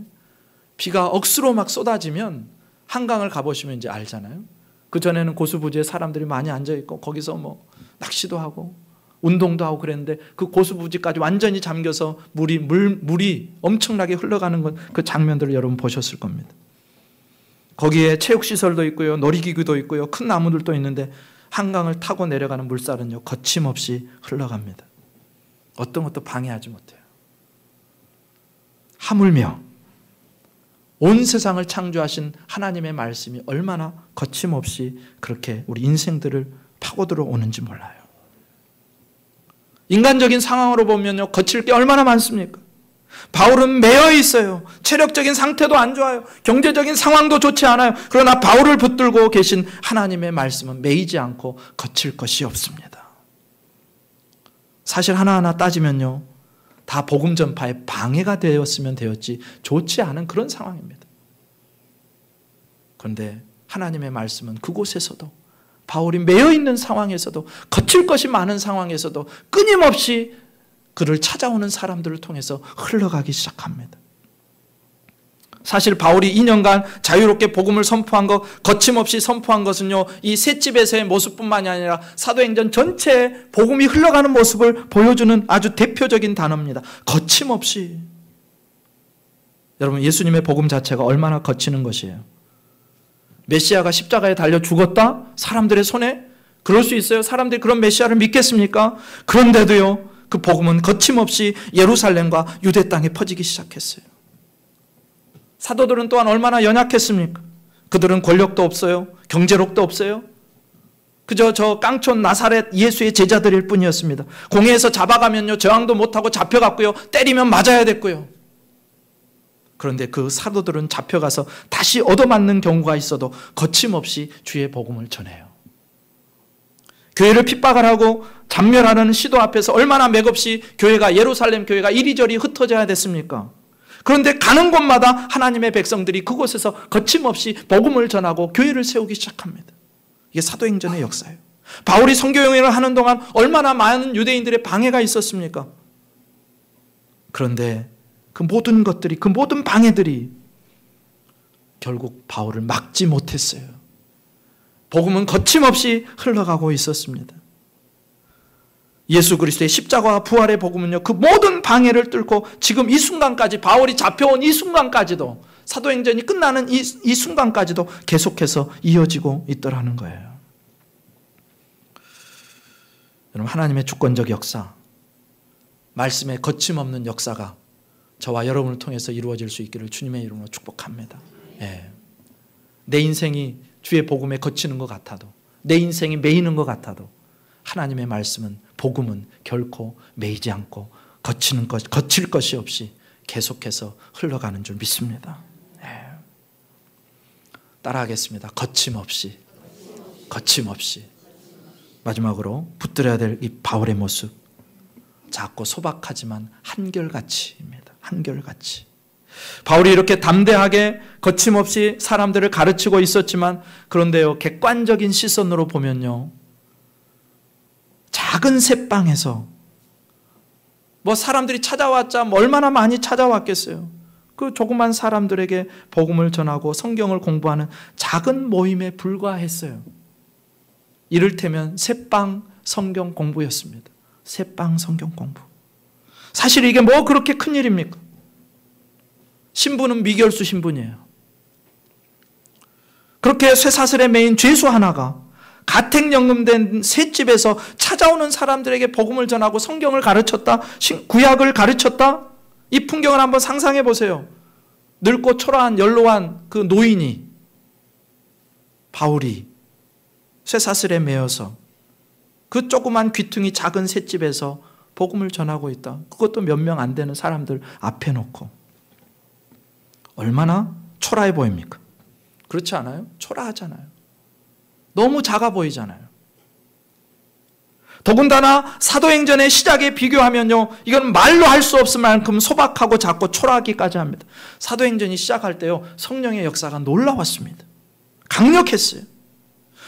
비가 억수로 막 쏟아지면 한강을 가보시면 이제 알잖아요. 그전에는 고수부지에 사람들이 많이 앉아있고 거기서 뭐 낚시도 하고 운동도 하고 그랬는데, 그 고수부지까지 완전히 잠겨서 물이 엄청나게 흘러가는 그 장면들을 여러분 보셨을 겁니다. 거기에 체육시설도 있고요, 놀이기구도 있고요, 큰 나무들도 있는데 한강을 타고 내려가는 물살은요, 거침없이 흘러갑니다. 어떤 것도 방해하지 못해요. 하물며 온 세상을 창조하신 하나님의 말씀이 얼마나 거침없이 그렇게 우리 인생들을 파고들어 오는지 몰라요. 인간적인 상황으로 보면요, 거칠 게 얼마나 많습니까? 바울은 매여 있어요. 체력적인 상태도 안 좋아요. 경제적인 상황도 좋지 않아요. 그러나 바울을 붙들고 계신 하나님의 말씀은 매이지 않고 거칠 것이 없습니다. 사실 하나하나 따지면요, 다 복음 전파에 방해가 되었으면 되었지 좋지 않은 그런 상황입니다. 그런데 하나님의 말씀은 그곳에서도, 바울이 매여 있는 상황에서도, 거칠 것이 많은 상황에서도 끊임없이 그를 찾아오는 사람들을 통해서 흘러가기 시작합니다. 사실 바울이 2년간 자유롭게 복음을 선포한 것, 거침없이 선포한 것은요, 이 셋집에서의 모습뿐만이 아니라 사도행전 전체에 복음이 흘러가는 모습을 보여주는 아주 대표적인 단어입니다. 거침없이. 여러분, 예수님의 복음 자체가 얼마나 거치는 것이에요. 메시아가 십자가에 달려 죽었다? 사람들의 손에? 그럴 수 있어요. 사람들이 그런 메시아를 믿겠습니까? 그런데도요, 그 복음은 거침없이 예루살렘과 유대 땅에 퍼지기 시작했어요. 사도들은 또한 얼마나 연약했습니까? 그들은 권력도 없어요. 경제력도 없어요. 그저 저 깡촌 나사렛 예수의 제자들일 뿐이었습니다. 공회에서 잡아가면요, 저항도 못하고 잡혀갔고요, 때리면 맞아야 됐고요. 그런데 그 사도들은 잡혀가서 다시 얻어맞는 경우가 있어도 거침없이 주의 복음을 전해요. 교회를 핍박을 하고 잔멸하는 시도 앞에서 얼마나 맥없이 교회가, 예루살렘 교회가 이리저리 흩어져야 됐습니까? 그런데 가는 곳마다 하나님의 백성들이 그곳에서 거침없이 복음을 전하고 교회를 세우기 시작합니다. 이게 사도행전의 역사예요. 바울이 선교여행을 하는 동안 얼마나 많은 유대인들의 방해가 있었습니까? 그런데 그 모든 것들이, 그 모든 방해들이 결국 바울을 막지 못했어요. 복음은 거침없이 흘러가고 있었습니다. 예수 그리스도의 십자가와 부활의 복음은요, 그 모든 방해를 뚫고 지금 이 순간까지, 바울이 잡혀온 이 순간까지도, 사도행전이 끝나는 이 순간까지도 계속해서 이어지고 있더라는 거예요. 여러분, 하나님의 주권적 역사, 말씀의 거침없는 역사가 저와 여러분을 통해서 이루어질 수 있기를 주님의 이름으로 축복합니다. 예. 내 인생이 주의 복음에 거치는 것 같아도, 내 인생이 매이는 것 같아도 하나님의 말씀은, 복음은 결코 매이지 않고 거칠 것이 없이 계속해서 흘러가는 줄 믿습니다. 예. 따라하겠습니다. 거침없이. 마지막으로 붙들어야 될 이 바울의 모습, 작고 소박하지만 한결같이입니다. 한결같이. 바울이 이렇게 담대하게 거침없이 사람들을 가르치고 있었지만, 그런데요, 객관적인 시선으로 보면요, 작은 새방에서 사람들이 찾아왔자 얼마나 많이 찾아왔겠어요. 그 조그만 사람들에게 복음을 전하고 성경을 공부하는 작은 모임에 불과했어요. 이를테면 새방 성경 공부였습니다. 새방 성경 공부. 사실 이게 그렇게 큰 일입니까? 신부는 미결수 신분이에요. 그렇게 쇠사슬에 매인 죄수 하나가 가택연금된 셋집에서 찾아오는 사람들에게 복음을 전하고 성경을 가르쳤다, 구약을 가르쳤다. 이 풍경을 한번 상상해 보세요. 늙고 초라한 연로한 그 노인이, 바울이 쇠사슬에 매여서 그 조그만 귀퉁이 작은 셋집에서 복음을 전하고 있다. 그것도 몇 명 안 되는 사람들 앞에 놓고. 얼마나 초라해 보입니까? 그렇지 않아요? 초라하잖아요. 너무 작아 보이잖아요. 더군다나 사도행전의 시작에 비교하면요, 이건 말로 할 수 없을 만큼 소박하고 작고 초라하기까지 합니다. 사도행전이 시작할 때요, 성령의 역사가 놀라웠습니다. 강력했어요.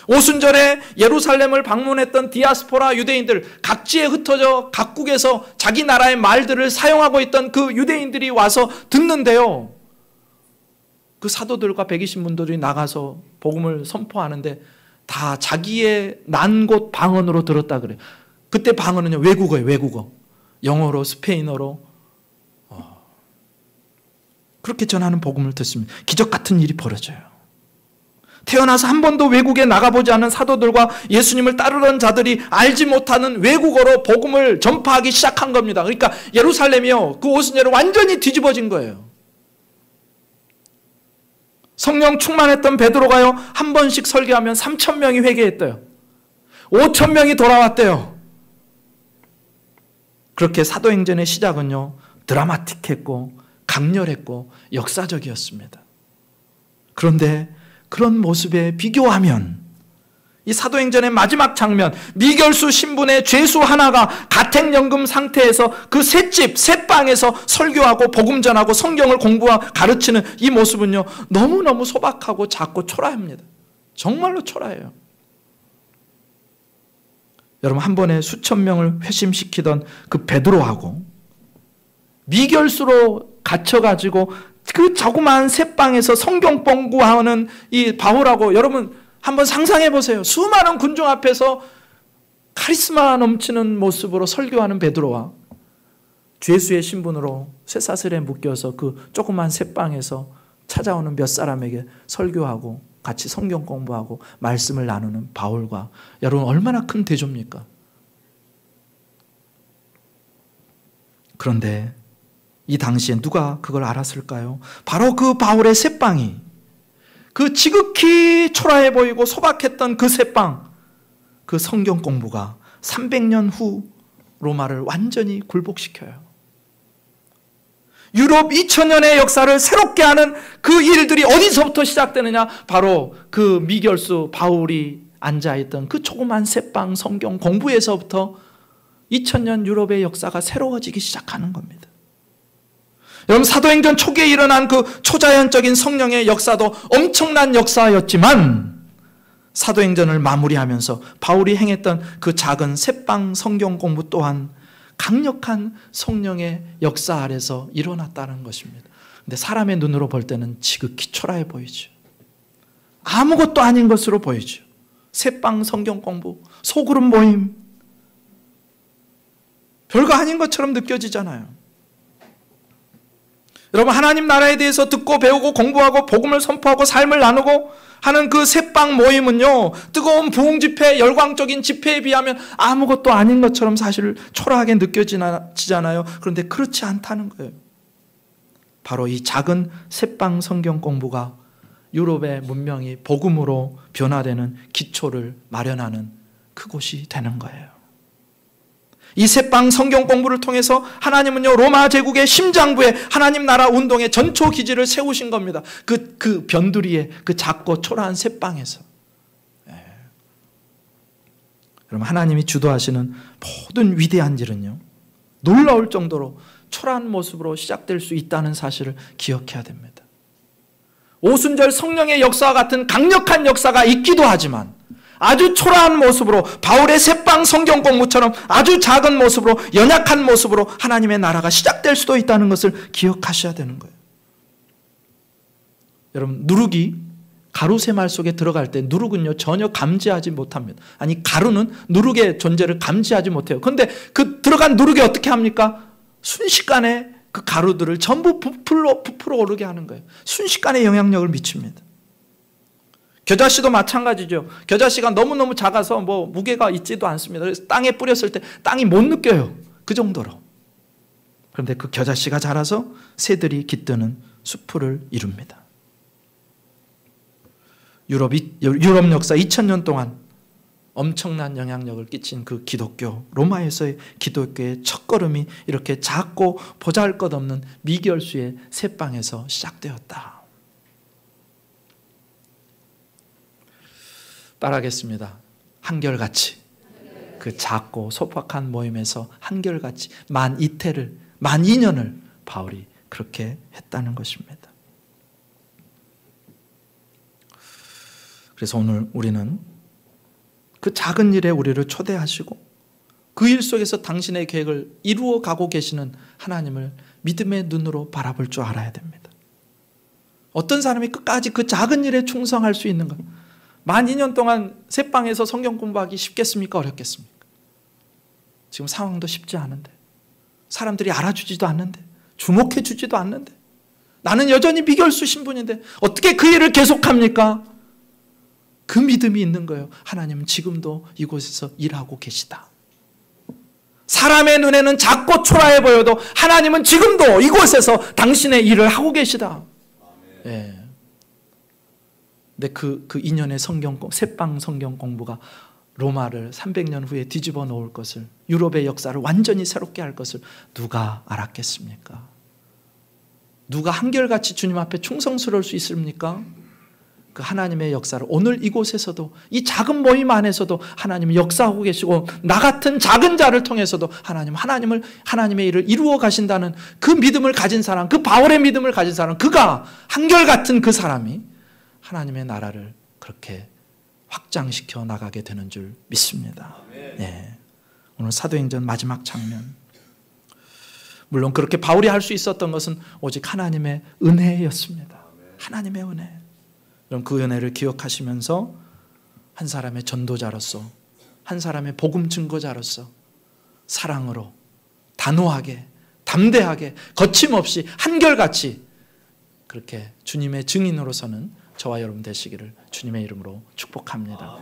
오순절에 예루살렘을 방문했던 디아스포라 유대인들, 각지에 흩어져 각국에서 자기 나라의 말들을 사용하고 있던 그 유대인들이 와서 듣는데요, 그 사도들과 120문들이 나가서 복음을 선포하는데 다 자기의 난 곳 방언으로 들었다 그래요. 그때 방언은요, 외국어예요. 외국어. 영어로, 스페인어로 그렇게 전하는 복음을 듣습니다. 기적 같은 일이 벌어져요. 태어나서 한 번도 외국에 나가보지 않은 사도들과 예수님을 따르던 자들이 알지 못하는 외국어로 복음을 전파하기 시작한 겁니다. 그러니까 예루살렘이요, 그 오순절에 완전히 뒤집어진 거예요. 성령 충만했던 베드로가요, 한 번씩 설교하면 3,000명이 회개했대요. 5,000명이 돌아왔대요. 그렇게 사도행전의 시작은요, 드라마틱했고 강렬했고 역사적이었습니다. 그런데 그런 모습에 비교하면 이 사도행전의 마지막 장면, 미결수 신분의 죄수 하나가 가택연금 상태에서 그 셋집, 셋방에서 설교하고 복음 전하고 성경을 공부하고 가르치는 이 모습은요, 너무너무 소박하고 작고 초라합니다. 정말로 초라해요. 여러분, 한 번에 수천 명을 회심시키던 그 베드로하고 미결수로 갇혀가지고 그 자그마한 셋방에서 성경 공부하는 이 바울하고, 여러분 한번 상상해 보세요. 수많은 군중 앞에서 카리스마 넘치는 모습으로 설교하는 베드로와 죄수의 신분으로 쇠사슬에 묶여서 그 조그만 셋방에서 찾아오는 몇 사람에게 설교하고 같이 성경 공부하고 말씀을 나누는 바울과, 여러분 얼마나 큰 대조입니까? 그런데 이 당시에 누가 그걸 알았을까요? 바로 그 바울의 셋방이, 그 지극히 초라해 보이고 소박했던 그 셋방, 그 성경 공부가 300년 후 로마를 완전히 굴복시켜요. 유럽 2000년의 역사를 새롭게 하는 그 일들이 어디서부터 시작되느냐? 바로 그 미결수 바울이 앉아있던 그 조그만 셋방 성경 공부에서부터 2000년 유럽의 역사가 새로워지기 시작하는 겁니다. 여러분, 사도행전 초기에 일어난 그 초자연적인 성령의 역사도 엄청난 역사였지만, 사도행전을 마무리하면서 바울이 행했던 그 작은 셋방 성경 공부 또한 강력한 성령의 역사 아래서 일어났다는 것입니다. 근데 사람의 눈으로 볼 때는 지극히 초라해 보이죠. 아무것도 아닌 것으로 보이죠. 셋방 성경 공부, 소그룹 모임. 별거 아닌 것처럼 느껴지잖아요. 여러분, 하나님 나라에 대해서 듣고 배우고 공부하고 복음을 선포하고 삶을 나누고 하는 그 새빵 모임은요, 뜨거운 부흥 집회, 열광적인 집회에 비하면 아무것도 아닌 것처럼 사실 초라하게 느껴지잖아요. 그런데 그렇지 않다는 거예요. 바로 이 작은 새빵 성경 공부가 유럽의 문명이 복음으로 변화되는 기초를 마련하는 그곳이 되는 거예요. 이 새빵 성경 공부를 통해서 하나님은요, 로마 제국의 심장부에 하나님 나라 운동의 전초 기지를 세우신 겁니다. 그 변두리에 그 작고 초라한 새빵에서. 여러분, 하나님이 주도하시는 모든 위대한 일은요, 놀라울 정도로 초라한 모습으로 시작될 수 있다는 사실을 기억해야 됩니다. 오순절 성령의 역사와 같은 강력한 역사가 있기도 하지만 아주 초라한 모습으로, 바울의 새빵 성경 공부처럼 아주 작은 모습으로, 연약한 모습으로 하나님의 나라가 시작될 수도 있다는 것을 기억하셔야 되는 거예요. 여러분, 누룩이 가루 새말 속에 들어갈 때 누룩은요, 전혀 감지하지 못합니다. 아니, 가루는 누룩의 존재를 감지하지 못해요. 그런데 그 들어간 누룩이 어떻게 합니까? 순식간에 그 가루들을 전부 부풀어 오르게 하는 거예요. 순식간에 영향력을 미칩니다. 겨자씨도 마찬가지죠. 겨자씨가 너무너무 작아서 무게가 있지도 않습니다. 그래서 땅에 뿌렸을 때 땅이 못 느껴요. 그 정도로. 그런데 그 겨자씨가 자라서 새들이 깃드는 수풀을 이룹니다. 유럽 역사 2000년 동안 엄청난 영향력을 끼친 그 기독교, 로마에서의 기독교의 첫걸음이 이렇게 작고 보잘것없는 미결수의 새빵에서 시작되었다. 따라하겠습니다. 한결같이 그 작고 소박한 모임에서 한결같이 만 이태를, 만 2년을 바울이 그렇게 했다는 것입니다. 그래서 오늘 우리는 그 작은 일에 우리를 초대하시고 그 일 속에서 당신의 계획을 이루어 가고 계시는 하나님을 믿음의 눈으로 바라볼 줄 알아야 됩니다. 어떤 사람이 끝까지 그 작은 일에 충성할 수 있는가? 만 2년 동안 새빵에서 성경 공부하기 쉽겠습니까? 어렵겠습니까? 지금 상황도 쉽지 않은데, 사람들이 알아주지도 않는데, 주목해 주지도 않는데, 나는 여전히 미결수 신분인데 어떻게 그 일을 계속합니까? 그 믿음이 있는 거예요. 하나님은 지금도 이곳에서 일하고 계시다. 사람의 눈에는 작고 초라해 보여도 하나님은 지금도 이곳에서 당신의 일을 하고 계시다. 예. 근데 그 2년의 새빵 성경 공부가 로마를 300년 후에 뒤집어 놓을 것을, 유럽의 역사를 완전히 새롭게 할 것을 누가 알았겠습니까? 누가 한결같이 주님 앞에 충성스러울 수 있습니까? 그 하나님의 역사를 오늘 이곳에서도, 이 작은 모임 안에서도 하나님이 역사하고 계시고, 나 같은 작은 자를 통해서도 하나님의 일을 이루어 가신다는 그 믿음을 가진 사람, 그 바울의 믿음을 가진 사람, 그가 한결같은 그 사람이 하나님의 나라를 그렇게 확장시켜 나가게 되는 줄 믿습니다. 네. 오늘 사도행전 마지막 장면, 물론 그렇게 바울이 할 수 있었던 것은 오직 하나님의 은혜였습니다. 하나님의 은혜. 그럼 그 은혜를 기억하시면서 한 사람의 전도자로서, 한 사람의 복음 증거자로서 사랑으로 단호하게, 담대하게, 거침없이 한결같이 그렇게 주님의 증인으로서는 저와 여러분 되시기를 주님의 이름으로 축복합니다.